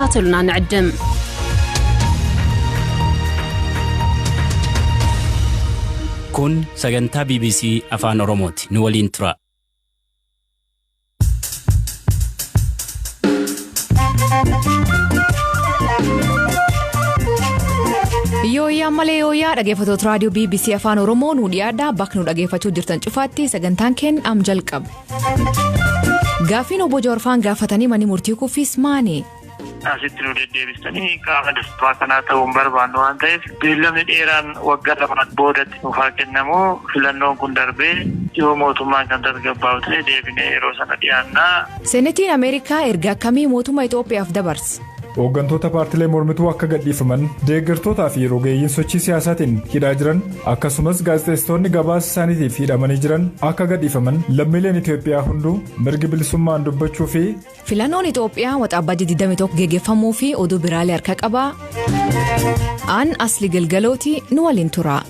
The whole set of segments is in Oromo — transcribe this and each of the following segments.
أطلنا نعدم كون سجنتا BBC afaan oromooti nu waliin tura. Yooyaa malee yooyaa dhaggeeffattoota raadiyoo BBC afaan oromoo nu dhiyaadhaa bakka nu dhaggeeffachuu jirtan cufaatti sagantaan keen am jalqaba. Gaafiin obbo Jawarfaan gaafatanii manni murtii kuffis maani? Asitti nu deddeebistanii qaama dastaa kanaa ta'uun barbaannu waan ta'eef beellamni dheeraan waggaa lamaan boodatti nuuf haa kennamu. Filannoon kun darbee yoo mootummaan kan tasgabbaa'u ta'e deebinee yeroo sana dhiyaannaa. Senetiin Ameerikaa erga akkamii mootummaa Itoophiyaaf dabarse? Hooggantoota paartilee mormituu akka gadhiifaman deeggartootaa fi rogeeyyiin sochii siyaasaatiin hidhaa jiran akkasumas gaazexeessitoonni gabaasa isaaniitiif hidhamanii jiran akka gadhiifaman lammiileen Itoophiyaa hunduu mirgi bilisummaan dubbachuu fi filannoon Itoophiyaa waxabajjii 21 geggeeffamuu fi oduu biraalee harka qabaa. Aan asli galgalooti nu waliin tura.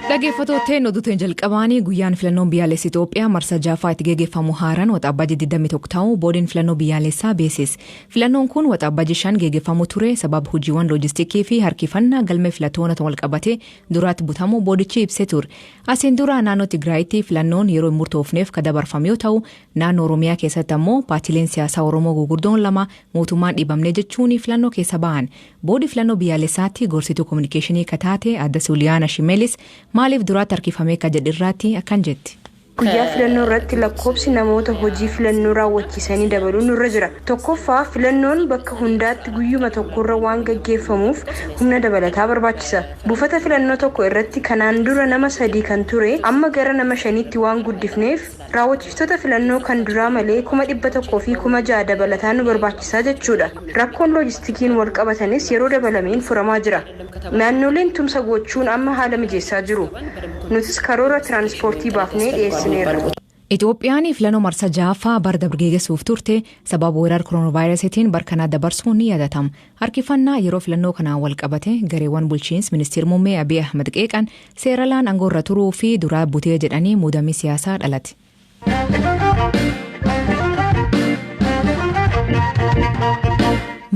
Dhaggeeffattoota oduutiin jalqabaanii guyyaan filannoon biyyaalessaa Itoophiyaa marsaa jaffaa itti geggeeffamu haaraan waxabajjii 21 ta'uu boodiin filannoo biyyaalessaa beeksise. Filannoon kun waxabajjii 5 geggeeffamu ture sababa hojiiwwan loojistiikii fi harkifannaa galmee filattoota wal qabatee duraatti butamu boodichi ibsee ture. Asiin dura naannoo Tigraayitti filannoon yeroo murtoofneef kan dabarfame yoo ta'u naannoo Oromiyaa keessatti ammoo paartileen siyaasaa Oromoo gurguddoon lama mootummaan dhiibamne jechuun filannoo keessa ba'an. Boodii filannoo biyyaalessaatti gorsituu kominikeeshinii kataate adda Suuliyaana Shimelis maaliif duraatti harkifamee akka jedhirraatti akkan jetti. Guyyaa filannoo irratti lakkoobsi namoota hojii filannoo raawwachiisanii dabaluun nurra jira. Tokkoffaa filannoon bakka hundaatti guyyuma tokkorra waan gaggeeffamuuf humna dabalataa barbaachisa. Buufata filannoo tokko irratti kanaan dura nama 3 kan ture amma gara nama 5tti waan guddifneef raawwachiistota filannoo kan duraa malee 100 fi 600 dabalataa nu barbaachisaa jechuudha. Rakkoon loojistikiin wal qabatanis yeroo dabalameen furamaa jira. Naannoleen tumsa gochuun amma haala mijeessaa jiru. Nutis karoora tiraanspoortii baafnee dhiyeessineerra. Itoophiyaan filannoo marsaa jaffaa bara darbe geggeessuuf turte sababa weerara koronaavaayirasiitiin barkanaa dabarsuun ni yaadatama. Harkifannaa yeroo filannoo kanaan wal qabate gareewwan bulchiinsa ministeera muummee Abiy Ahmed qeeqan seeralaan aangoorra turuu fi duraa butee jedhanii muudamii siyaasaa dhalate.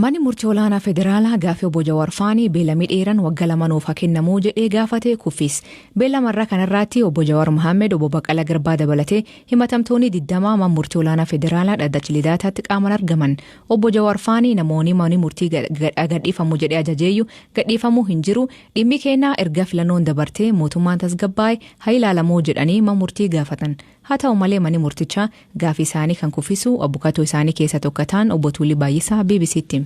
Manni murtii olaanaa federaalaa gaafii obbo Jawarfaan beellamii dheeraan waggaa 2 nuuf haa kennamuu jedhee gaafate kuffis. Beellamarraa kanarraatti obbo Jawar Mohammed obbo Baqqalaa Garbaa dabalatee himatamtoonni 20 mana murtii olaanaa federaalaa dhaddacha lidaataatti qaaman argaman. Obbo Jawarfaan namoonni manni murtii gadhiifamuu jedhee ajajeeyyu gadhiifamuu hin jiru dhimmi kennaa erga filannoon dabartee mootummaan tasgabbaa'e haa ilaalamuu jedhanii mana murtii gaafatan. Haa ta'u malee manni murtichaa gaafii isaanii kan kuffisu abukaatoo isaanii keessa tokko ta'an obbo Tuulii Baay'isaa BBC'tti.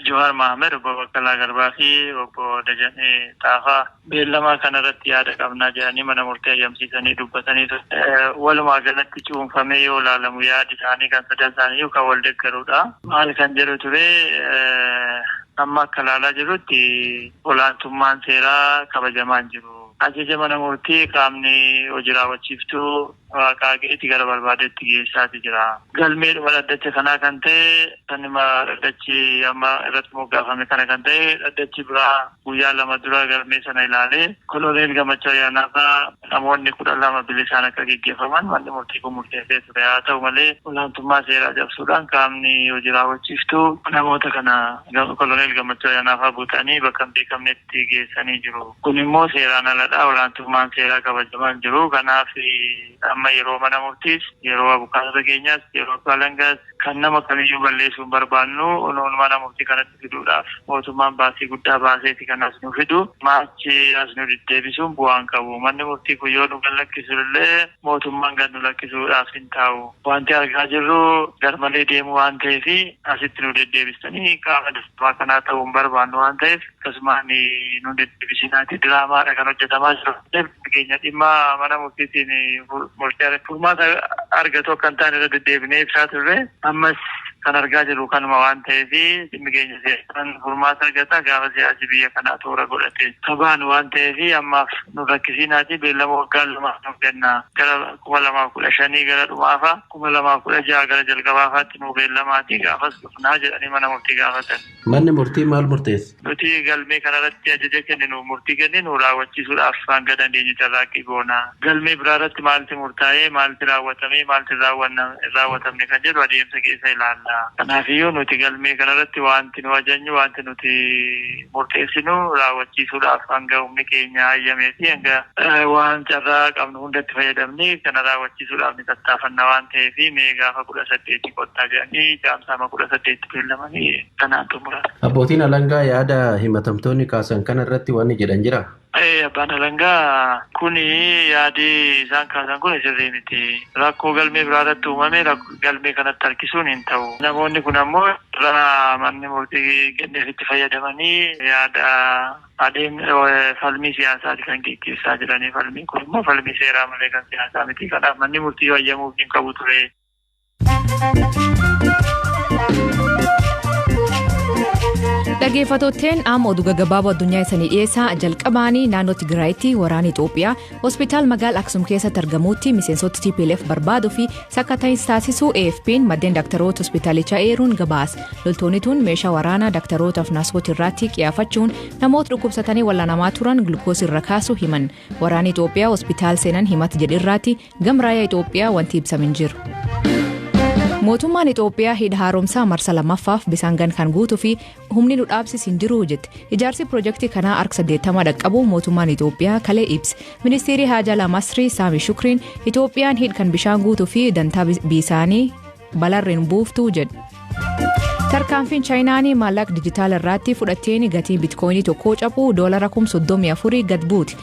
Jawar Mohammed obbo Baqqalaa Garbaa fi obbo Dajanee Taafaa beellama kanarratti yaada qabnaa jedhanii mana murtii ayyamsiisanii dubbatanii walumaa galatti cuunfamee yoo ilaalamu yaadi isaanii kan sadan isaanii kan wal deeggarudha. Maal kan jedhu ture amma akka ilaalaa jirutti olaantummaan seeraa kabajamaan jiru. Ajaja mana murtii qaamni hojii raawwachiiftuu qaaqeetti gara barbaadetti geessaati jira. Galmeedhuma dhaddacha kanaa kan ta'e kan dhaddachi amma irratti moggaafame kana kan ta'e dhaddachi biraa guyyaa 2 dura galmee sana ilaalee koloneel Gammachuu Ayyaanaafaa namoonni 12 bilisaan akka gaggeeffaman manni murtii kun murteessee ture. Haa ta'u malee olaantummaa seeraa cabsuudhaan qaamni hojii raawwachiiftuu namoota kana koloneel Gammachuu Ayyaanaafaa butanii bakka hin beekamnetti geessanii jiru. Kun immoo seeraan aladha. Olaantummaan seeraa kabajamaan jiru. Kanaaf amma yeroo mana murtiis yeroo abukaatota keenyaas yeroo alangaas kan nama kamiyyuu balleessuun barbaannu onoon mana murtii kanatti fiduudhaaf mootummaan baasii guddaa baaseeti kan as nu fidu maachi as nu deddeebisuun bu'aan qabu. Manni murtii kun yoo nu gallakkisullee mootummaan gad nu lakkisuudhaaf hin taa'u. Wanti argaa jirru garmalee deemu waan ta'eef asitti nu deddeebistanii qaama dastaa kanaa ta'uun barbaannu waan ta'eef akkasumaan nu deddeebisinaati diraamaadha kan hojjetamaa jiru. Fageenya dhimma mana murtiitiin murtii furmaata argatu akka hin taane irra deddeebinee ibsaa turre ammas kan argaa jiru kanuma waan ta'eef dhimmi keenya siyaasaan furmaata argata gaafa siyaasi biyya kanaa toora godhate sabaan waan ta'eef ammaaf nu rakkisiinaati beellama waggaa lama nu kenna gara 2015 gara dhumaafa 2016 gara jalqabaafaatti nu beellamaati gaafas dhufnaa jedhanii mana murtii gaafatan. Manni murtii maal murteessa? Nuti galmee kanarratti ajaja kenninu murtii kenninu raawwachiisuudhaaf hanga dandeenye carraaqqii goona. Galmee biraarratti maalti murtaa'ee maalti raawwatamee maalti raawwatamne kan jedhu adeemsa keessa ilaalla. Kanaafiyyuu nuti galmee kanarratti wanti nu ajajnu wanti nuti murteessinu raawwachiisuudhaaf hanga humni keenya hayyameeti hanga waan carraa qabnu hundatti fayyadamne kana raawwachiisuudhaaf ni tattaafanna waan ta'eef mee gaafa 18 qottaa jedhanii caamsaama 18 beellamanii kanaan xumura. Abbootiin alangaa yaada himatamtoonni kaasan kana irratti waan jedhan jira? Abbaan alangaa kun yaadi isaan kaasan kun sirrii miti. Rakkoo galmee biraarratti uumame galmee kanatti harkisuun hin ta'u. Namoonni kun ammoo irraa manni murtii kenneefitti fayyadamanii yaada falmii siyaasaati kan gaggeessaa jiranii falmiin kun immoo falmii seeraa malee kan siyaasaa miti. Kanaaf manni murtii hayyamuuf hin qabu ture. Dhaggeeffattootteen amma oduu gaggabaaboo addunyaa isanii dhiyeessaa jalqabaanii naannoo Tigraayitti waraana Itoophiyaa hospitaal magaala Aksum keessatti argamutti miseensota TPLF barbaaduu fi sakkata'iinsa taasisuu AFP'n maddeen daaktaroota hospitaalichaa eeruun gabaas. Loltoonni tun meeshaa waraanaa daaktarootaaf naasota irratti qiyaafachuun namoota dhukkubsatanii wallaanamaa turan gulukoosii irra kaasuu himan. Waraanni Itoophiyaa hospitaal seenan himata jedhe irratti gamraaya Itoophiyaa wanti ibsame hin jiru. Mootummaan Itoophiyaa hidha haaromsaa marsa lammaffaaf bisaan kan guutuu fi humni nu dhaabsis hin jiru jette. Ijaarsi piroojeektii kanaa harka 80 dhaqqabu mootummaan Itoophiyaa kalee ibse. Ministeerri Haajaalaa Masrii Saami Shukriin Itoophiyaan hidha kan bishaan guutuu fi dantaa bisaanii balarreen buuftuu jedhe. Tarkaanfiin Chaayinaanii maallaqa dijitaala irratti fudhatteen gatii biitkoinii tokkoo cabuu $34 gad buuti.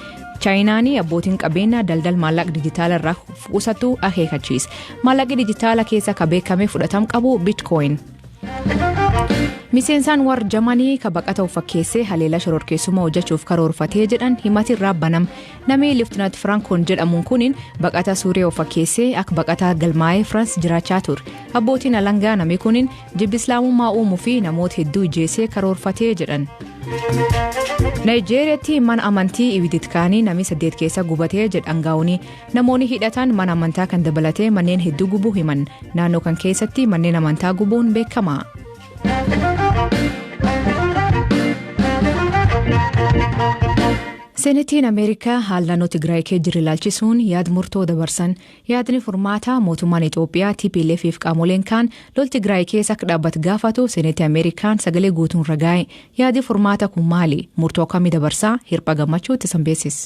Chaayinaanii abbootiin qabeenyaa daldala maallaqa dijitaala irraa qusatu akeekachiisa. Maallaqi dijitaala keessa ka beekame fudhatama qabu biitkoin. Miseensaan warra Jamanii ka baqata fakkeessee haleela shororkeessummaa hojjechuuf karoorfatee jedhan himati irraa banam. Namni Lieutenant Frankoon jedhamuun kunin baqata Suuriyaa fakkeessee akka baqataa galmaa'ee France jiraachaa ture. Abbootiin alangaa namni kunin jibba islaamummaa uumuu fi namoota hedduu ijjeessee karoorfatee jedhan. Naayijeeriyaatti mana amantii ibiditkaanii namni 8 keessa gubatee jedhan gaa'uni. Namoonni hidhatan mana amantaa kan dabalatee manneen hedduu gubuu himan. Naannoo kan keessatti manneen amantaa gubuun beekama. Senetiin Ameerikaa haala naannoo Tigraay keessa jiru ilaalchisuun yaada murtoo dabarsan. Yaadni furmaataa mootummaan Itoophiyaa TPLF fi qaamoleen kaan lol Tigraay keessa akka dhaabbatu gaafatu Senetii Ameerikaan sagalee guutuun ragaa'e. Yaadi furmaataa kun maali? Murtoo akkamii dabarsaa? Hirphaa gammachuu itti sanbeessis.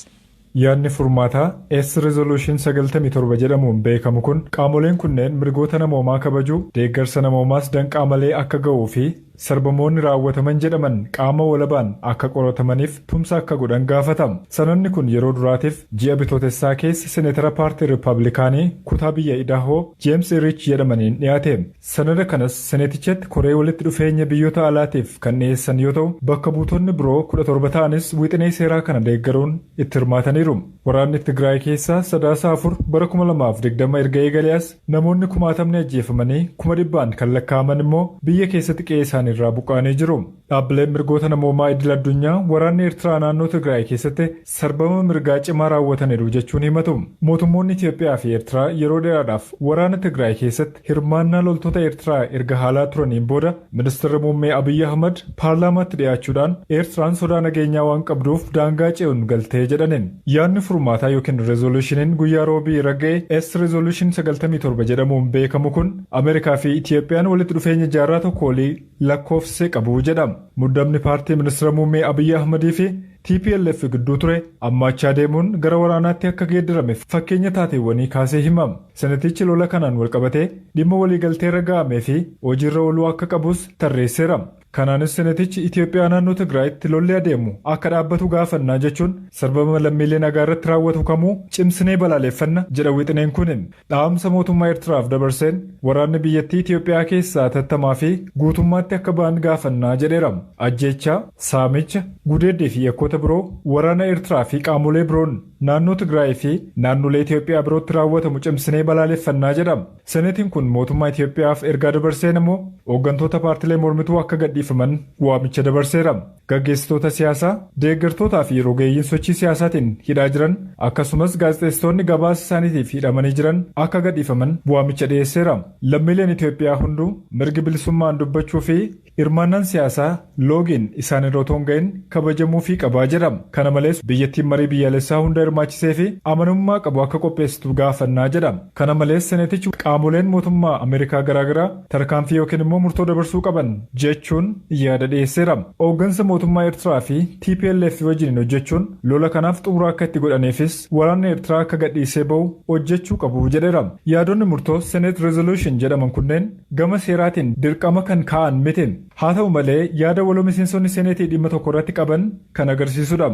Yaadni furmaataa S Resolution 97 jedhamuun beekamu kun qaamoleen kunneen mirgoota namoomaa kabajuu, deeggarsa namoomaas danqaa malee akka ga'uu fi sarbamoonni raawwataman jedhaman qaama walabaan akka qoratamaniif tumsa akka godhan gaafatama. Sanadni kun yeroo duraatiif ji'a bitootessaa keessa Seneetara Paartii Riippaabilikaanii kutaa biyya Idahoo James Rich jedhamaniin dhiyaate. Sanada kanas Seneetichatti koree walitti dhufeenya biyyoota alaatiif kan dhiyeessan yoo ta'u, bakka buutonni biroo 17 ta'anis wixinee seeraa kana deeggaruun itti hirmaataniiru. Waraanni Tigraay keessaa sadaasa 4 bara 2020 erga eegalees namoonni 10,000 ajjeefamanii 100,000 kan lakkaa'aman immoo biyya keessatti qe'ee irraa buqqaanii jiru. Dhaabbileen mirgoota namoomaa idil addunyaa waraanni Eertiraa naannoo Tigraay keessatti sarbama mirgaa cimaa raawwataniiru jechuun himatu. Mootummoonni Itoophiyaa fi Eertiraa yeroo dheeraadhaaf waraana Tigraay keessatti hirmaannaa loltoota Eertiraa erga haalaa turaniin booda ministeerri muummee Abiyyi Ahmad paarlaamaatti dhiyaachuudhaan Eertiraan sodaa nageenyaa waan qabduuf daangaa ce'uun galtee jedhaniin. Yaadni furmaataa yookiin rezoolushiniin guyyaa roobii ragga'e S Resolution 97 jedhamuun beekamu kun Ameerikaa fi Itoophiyaan walitti dhufeenya jaarraa tokko olii lakkoofsee qabu jedhama. Muddamni paartii ministeera muummee Abiyyi Ahmadii fi TPLF gidduu ture ammaachaa deemuun gara waraanaatti akka geeddarame fakkeenya taateewwanii kaasee himama. Senetichi lola kanaan walqabatee dhimma waliigaltee raga'amee fi hojiirra ooluu akka qabus tarreesseera. Kanaanis senetichi Itoophiyaa naannoo Tigraayitti lolli adeemu akka dhaabbatu gaafannaa jechuun sarbama lammiilee nagaa irratti raawwatu kamuu cimsinee balaaleffanna jedha wixineen kunin. Dhaamsa mootummaa Eertiraaf dabarseen waraanni biyyattii Itoophiyaa keessaa tattamaa fi guutummaatti akka ba'an gaafannaa jedheera. Ajjeechaa, saamicha, gudeeddee fi yakkoota biroo waraana Eertiraa fi qaamolee biroon naannoo Tigraay fi naannolee Itoophiyaa birootti raawwatamu cimsinee balaaleffannaa jedhama. Senetiin kun mootummaa Itoophiyaaf ergaa dabarseen immoo hooggantoota paartilee mormituu akka gadhiifaman waamicha dabarseera. Gaggeessitoota siyaasaa, deeggartootaa fi rogeeyyiin sochii siyaasaatiin hidhaa jiran akkasumas gaazexeessitoonni gabaasa isaaniitiif hidhamanii jiran akka gadhiifaman waamicha dhiyeesseera. Lammiileen Itoophiyaa hunduu mirgi bilisummaan dubbachuu fi hirmaannaan siyaasaa loogiin isaan irra otoo hin ga'in kabajamuufii qabaa jedhama. Kana malees biyyattiin marii biyyaalessaa hunda hirmaachisee fi amanamummaa qabu akka qopheessitu gaafannaa jedhama. Kana malees senetichi qaamoleen mootummaa Ameerikaa garaagaraa tarkaanfii yookiin immoo murtoo dabarsuu qaban jechuun yaada dhiyeesseera. Hooggansa mootummaa Eertiraa fi TPLF wajjin hojjechuun lola kanaaf xumura akka itti godhaneefis waraanni Eertiraa akka gadhiisee ba'u hojjechuu qabu jedheera. Yaadonni murtoo Senate Resolution jedhaman kunneen gama seeraatiin dirqama kan kaa'an miti. Haa ta'u malee yaada waloo miseensonni seneetii dhimma tokko irratti qaban kan agarsiisudha.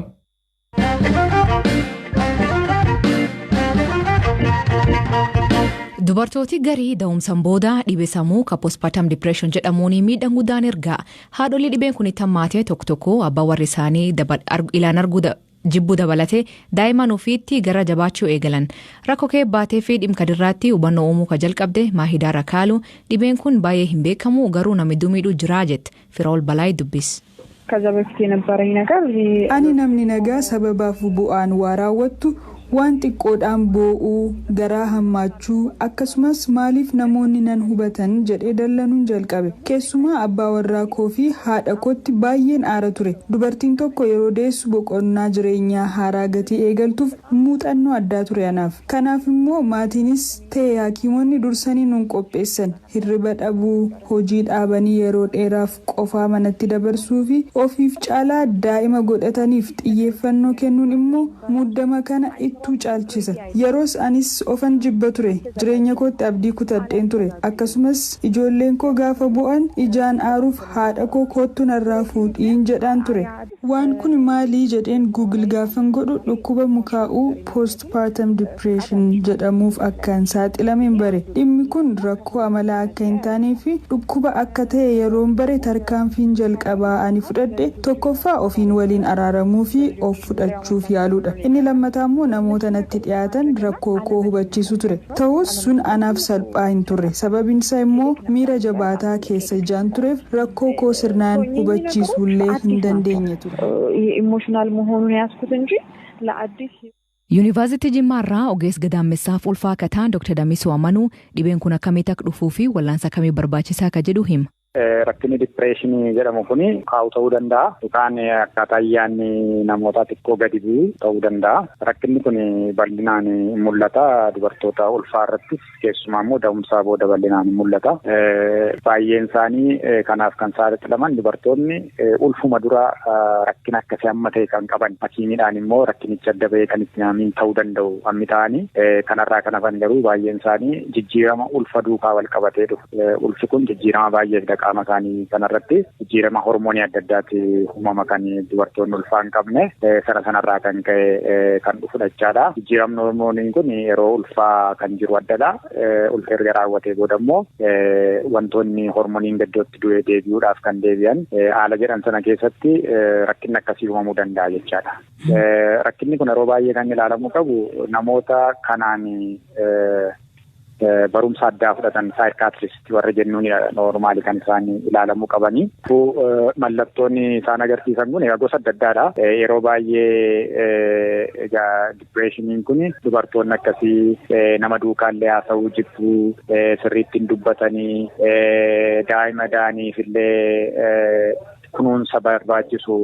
Dubartooti garii da'umsaan booda dhibee sammuu postpartum depression jedhamuun miidhaan guddaan erga haadholii dhibeen kun itti hammaatee tokko tokko abbaa warri isaanii ilaan arguu jibbuu dabalatee daa'iman ofiitti gara jabaachuu eegalan rakkoo kee baatee fi dhimka dirraatti hubannoo uumuu ka jalqabde maahidaa rakaalu dhibeen kun baay'ee hin beekamu garuu namni miidhuu jiraa jette Firaa'ol Balaay dubbis. Ani namni nagaa sababaaf bu'aan waa raawwattu waan xiqqoodhaan boo'uu garaa hammaachuu akkasumas maaliif namoonni nan hubatan jedhee dallanuun jalqabe keessumaa abbaa warraa koo fi haadha kootti baay'een aara ture dubartiin tokko yeroo deessu boqonnaa jireenyaa haaraa gatii eegaltuuf muuxannoo addaa ture anaaf kanaaf immoo maatiinis ta'e hakiimonni dursanii nun qopheessan hirriba dhabuu hojii dhaabanii yeroo dheeraaf qofaa manatti dabarsuu fi ofiif caalaa daa'ima godhataniif xiyyeeffannoo kennuun immoo muddama kana tu caalchisa yeroos anis ofan jibba ture jireenya kootti abdii kutadheen ture akkasumas ijoolleen koo gaafa bu'an ijaan aaruuf haadha koo kottu narraa fuudhiin jedhaan ture waan kun maalii jedheen Google gaafan godhu dhukkuba mukaa'uu postpartum depression jedhamuuf akkaan saaxilameen bare dhimmi kun rakkoo amalaa akka hin taanee fi dhukkuba akka ta'e yeroon bare tarkaanfiin jalqabaa ani fudhadhe tokkoffaa ofiin waliin araaramuu fi of fudhachuuf yaaluudha inni lammataa immoo namoota natti dhiyaatan rakkoo koo hubachiisu ture ta'us sun anaaf salphaa hin turre sababiin isaa immoo miira jabaataa keessa ijaan tureef rakkoo koo sirnaan hubachiisuullee hin dandeenye ture. ኢሞሽናል መሆኑን ያስኩት እንጂ ለአዲስ Yuunivarsiitii Jimmaarraa ogeessa gadaamessaaf ulfaa akka ta'an Dr. Damisoo Amanuu dhibeen kun akkamitti akka dhufuu fi wallaansa akkamii barbaachisaa akka jedhu hima. Rakkinni dipireeshinii jedhamu kun kaa'u ta'uu danda'a yookaan akkaataa ayyaanni namoota xiqqoo gadi bu'u ta'uu danda'a. Rakkinni kun bal'inaan mul'ata dubartoota ulfaa irratti keessumaa immoo da'umsaa booda bal'inaan mul'ata. Baay'een isaanii kanaaf kan saaxilaman dubartoonni ulfuma dura rakkina akkasii amma ta'e kan qaban hakiimiidhaan immoo rakkinicha adda bahee kan itti namiin ta'uu danda'u hammi ta'anii kanarraa kan hafan garuu baay'een isaanii jijjiirama ulfa duukaa wal qabatee dhufu. Ulfi kun jijjiirama baay'ee qaama isaanii kanarratti jijjiirama hormoonii adda addaatti uumama kan dubartoonni ulfaa hin qabne sanarraa kan ka'e kan dhufudha jechaadha. Jijjiiramni hormoonii kun yeroo ulfaa kan jiru addadha. Ulfa erga raawwatee booda immoo wantoonni hormooniin gaddootti du'ee deebi'uudhaaf kan deebi'an haala jedhan sana keessatti rakkinni akkasii uumamuu danda'a jechaadha. Rakkinni kun yeroo baay'ee kan ilaalamuu qabu namoota kanaan barumsa addaa fudhatan saayikaatirist warra jennuun noormaali kan isaan ilaalamuu qabanii. Mallattoonni isaan agarsiisan kun gosa adda addaadha. Yeroo baay'ee dipireeshiniin kun dubartoonni akkasii nama duukaallee haasa'uu jibbuu sirriitti hin dubbatanii daa'ima daaniif illee kunuunsa barbaachisu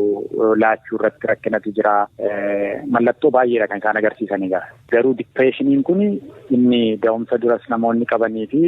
laachuu irratti rakkinatu jira. Mallattoo baay'eedha kan isaan agarsiisanii gara. Garuu dipireeshiniin kun inni da'umsa duras namoonni qabanii fi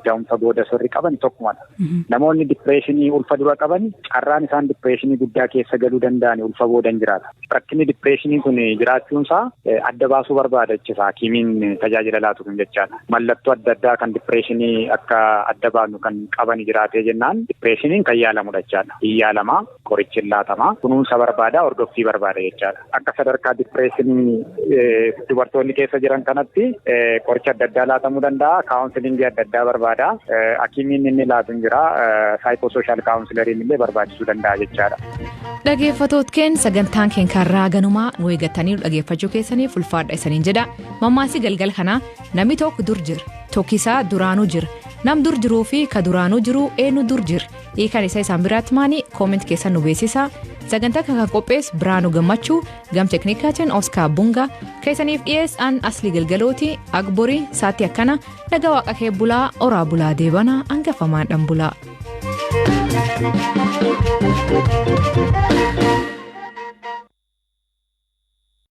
da'umsa booda sorri qaban tokkumadha. Namoonni dipireeshinii ulfa dura qaban carraan isaan dipireeshinii guddaa keessa galuu danda'an ulfa booda hin jiraata. Rakkinni dipireeshinii kun jiraachuunsaa adda baasuu barbaada jechuudha. Hakiimiin tajaajila laatu kun jechaadha. Mallattoo adda addaa kan dipireeshinii akka adda baanu kan qaban jiraatee jennaan dipireeshiniin kan yaalamudha jechaadha. Yaalamaa qorichi laatamaa kunuunsa barbaada hordoffii barbaada jechaadha. Akka sadarkaa dipireeshinii dubartoonni keessa jiran kanatti qoricha adda addaa laatamuu danda'a. Kaawunsilingii adda addaa barbaada. Hakiimiin inni laatu hin jira. Saayikosooshaal kaawunsilariin illee barbaachisuu danda'a jechaadha. Dhaggeeffattoota keenya sagantaan keenya karraa ganumaa nu eeggatanii dhaggeeffachuu keessaniif ulfaadha isaniin jedha. Mammaasii galgal kanaa namni tokko dur jira tokkisaa duraanuu jira nam dur jiruu fi ka duraanuu jiru eenyu dur jira hiikan isaa isaan biraatti maanii kooment keessan nu beeksisaa. Sagantaa kan qophees Biraanuu Gammachuu gam teknikaatiin Oskaar Bungaa keessaniif dhiyeessan Aslii Galgalooti Agborii saatii akkana nagaa waaqa kee bulaa oraa bulaa deebanaa hangafamaan dhan bulaa.